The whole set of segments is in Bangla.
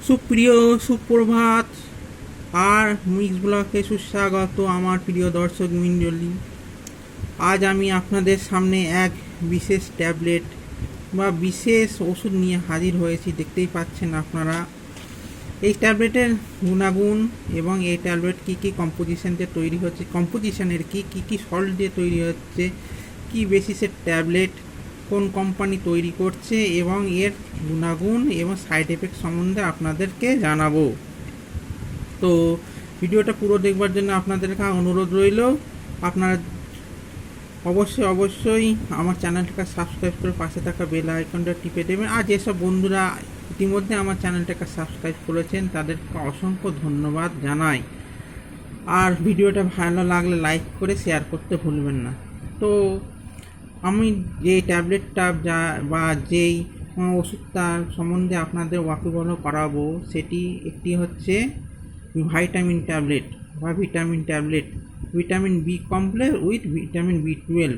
সুপ্রিয় সুপ্রভাত আর মিক্স ব্লকে সুস্বাগত আমার প্রিয় দর্শক মণ্ডলী। আজ আমি আপনাদের সামনে এক বিশেষ ট্যাবলেট বা বিশেষ ওষুধ নিয়ে হাজির হয়েছি। দেখতেই পাচ্ছেন আপনারা এই ট্যাবলেটের গুণাগুণ এবং এই ট্যাবলেট কী কী কম্পোজিশন দিয়ে তৈরি হচ্ছে, কম্পোজিশনের কী সল্ট দিয়ে তৈরি হচ্ছে, কী বেসিসের ট্যাবলেট, কোন কোম্পানি তৈরি করছে এবং এর গুণাগুণ এবং সাইড এফেক্ট সম্বন্ধে আপনাদেরকে জানাবো। তো ভিডিওটা পুরো দেখবার জন্য আপনাদের কাছে অনুরোধ রইল। আপনারা অবশ্যই আমার চ্যানেলটাকে সাবস্ক্রাইব করে পাশে থাকা বেল আইকনটা টিপে দেবেন। আর যেসব বন্ধুরা ইতিমধ্যে আমার চ্যানেলটাকে সাবস্ক্রাইব করেছেন তাদেরকে অসংখ্য ধন্যবাদ জানাই। আর ভিডিওটা ভালো লাগলে লাইক করে শেয়ার করতে ভুলবেন না। তো আমি যে ট্যাবলেটটা বা যেই ওষুধটার সম্বন্ধে আপনাদের ওয়াকিবহাল করাবো সেটি একটি হচ্ছে ভাইটামিন ট্যাবলেট বা vitamin tablet, vitamin B complex with vitamin বি12।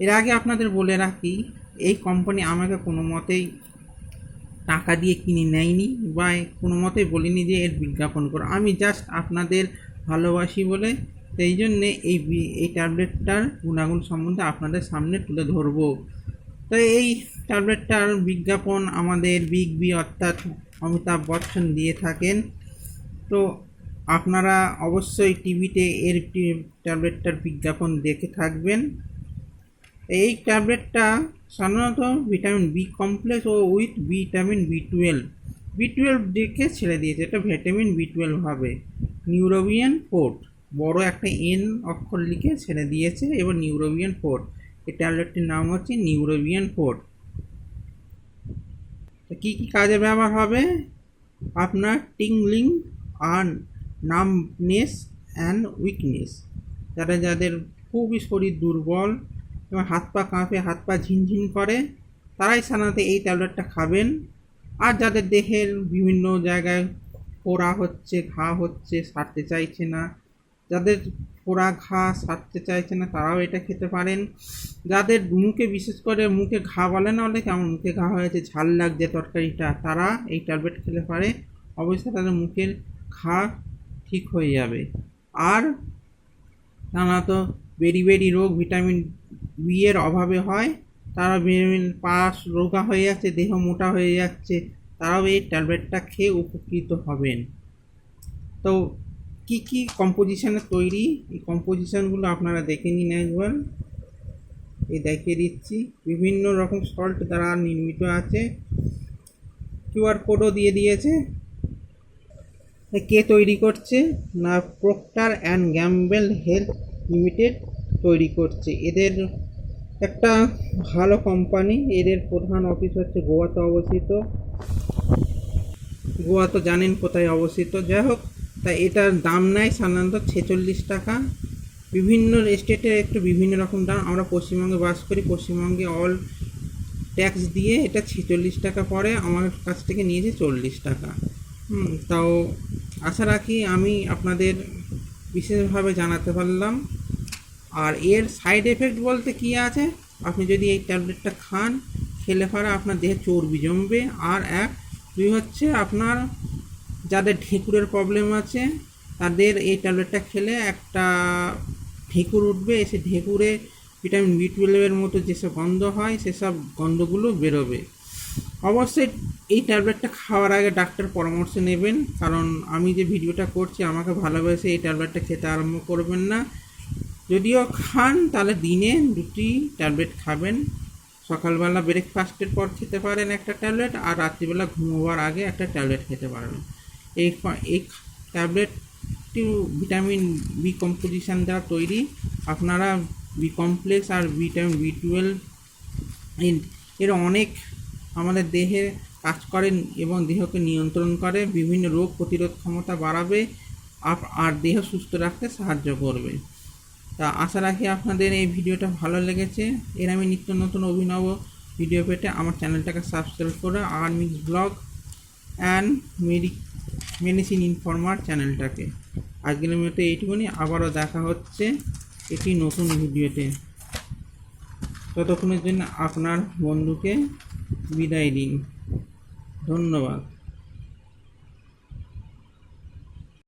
এর আগে আপনাদের বলে রাখি, এই কোম্পানি আমাকে কোনো মতেই টাকা দিয়ে কিনে নেয়নি বা কোনো মতেই বলিনি যে এর বিজ্ঞাপন করো। আমি জাস্ট আপনাদের ভালোবাসি বলে সেই জন্যে এই ট্যাবলেটটার গুণাগুণ সম্বন্ধে আপনাদের সামনে তুলে ধরবো। তো এই ট্যাবলেটটার বিজ্ঞাপন আমাদের বিগ বি অর্থাৎ অমিতাভ বচ্চন দিয়ে থাকেন। তো আপনারা অবশ্যই টিভিতে এর ট্যাবলেটটার বিজ্ঞাপন দেখে থাকবেন। এই ট্যাবলেটটা সাধারণত ভিটামিন বি কমপ্লেক্স ও উইথ ভিটামিন বি12 দেখে ছেড়ে দিয়েছে। এটা ভিটামিন বি12 হবে। নিউরোবিয়ান ফোর্ট বড় একটা এন অক্ষর লিখে ছেড়ে দিয়েছে এবং নিউরোবিয়ান ফোর্ট। এই ট্যাবলেটটির নাম হচ্ছে নিউরোবিয়ান ফোর্ট। তো কী কী কাজে ব্যবহার হবে? আপনার টিংলিং আর নামনেস অ্যান্ড উইকনেস, যাদের খুবই শরীর দুর্বল এবং হাত পা কাঁপে, হাত পা ঝিনঝিন করে, তারাই সাধারণত এই ট্যাবলেটটা খাবেন। আর যাদের দেহের বিভিন্ন জায়গায় ফোড়া হচ্ছে, ঘা হচ্ছে, সারতে চাইছে না, যাদের ফোড়া ঘা সারতে চাইছে না তারাও এটা খেতে পারেন। যাদের মুখে, বিশেষ করে মুখে ঘা বলে না, বলে কেমন মুখে ঘা হয়েছে, ঝাল লাগছে তরকারিটা, তারা এই ট্যাবলেট খেলে পারে। অবশ্যই তাদের মুখের ঘা ঠিক হয়ে যাবে। আর সাধারণত বেরি রোগ ভিটামিন বি এর অভাবে হয়, তারা পাশ রোগা হয়ে যাচ্ছে, দেহ মোটা হয়ে যাচ্ছে, তারাও এই ট্যাবলেটটা খেয়ে উপকৃত হবেন। তো কী কী কম্পোজিশনে তৈরি, এই কম্পোজিশনগুলো আপনারা দেখে নিন একবার। এই দেখিয়ে দিচ্ছি, বিভিন্ন রকম সল্ট দ্বারা নির্মিত আছে। কিউআর কোডও দিয়ে দিয়েছে। কে তৈরি করছে না, Procter and Gambel health limited তৈরি করছে। এদের একটা ভালো কোম্পানি। এদের প্রধান অফিস হচ্ছে গোয়াতে অবস্থিত। গোয়া তো জানেন কোথায় অবস্থিত। যাই হোক, তাই এটার দাম নেয় সাধারণত 46 টাকা। বিভিন্ন স্টেটের একটু বিভিন্ন রকম দাম। আমরা পশ্চিমবঙ্গে বাস করি, পশ্চিমবঙ্গে অল ট্যাক্স দিয়ে এটা 46 টাকা পড়ে। আমার কাছ থেকে নিয়েছে 40 টাকা। তাও আশা রাখি আমি আপনাদের বিশেষভাবে জানাতে পারলাম। আর এর সাইড এফেক্ট বলতে কী আছে, আপনি যদি এই ট্যাবলেটটা খান, খেলে পরে আপনার দেহে চর্বি জমবে। আর দুই হচ্ছে আপনার যাদের ঢেঁকুরের প্রবলেম আছে তাদের এই ট্যাবলেটটা খেলে একটা ঢেঁকুর উঠবে। এসে ঢেঁকুরে ভিটামিন বি12 মতো যেসব গন্ধ হয় সেসব গন্ধগুলো বেরোবে। অবশ্যই এই ট্যাবলেটটা খাওয়ার আগে ডাক্তার পরামর্শ নেবেন, কারণ আমি যে ভিডিওটা করছি আমাকে ভালোবেসে এই ট্যাবলেটটা খেতে আরম্ভ করবেন না। যদিও খান তাহলে দিনে 2টি ট্যাবলেট খাবেন। সকালবেলা ব্রেকফাস্টের পর খেতে পারেন একটা ট্যাবলেট, আর রাত্রিবেলা ঘুমোবার আগে একটা ট্যাবলেট খেতে পারেন। এই ট্যাবলেটটি ভিটামিন বি কম্পোজিশন দ্বারা তৈরি। আপনারা বি কমপ্লেক্স আর ভিটামিন বি12 এর অনেক আমাদের দেহে কাজ করেন এবং দেহকে নিয়ন্ত্রণ করে, বিভিন্ন রোগ প্রতিরোধ ক্ষমতা বাড়াবে আর দেহ সুস্থ রাখতে সাহায্য করবে। তা আশা রাখি আপনাদের এই ভিডিওটা ভালো লেগেছে। এর আমি নিত্য নতুন অভিনব ভিডিও পেতে আমার চ্যানেলটাকে সাবস্ক্রাইব করে আর mix blog and medicine informer চ্যানেলটাকে। আজকের মতো এইটুকুনি, আবারও দেখা হচ্ছে একটি নতুন ভিডিওতে। ততক্ষণের জন্য আপনার বন্ধুকে বিদায় দিন। ধন্যবাদ।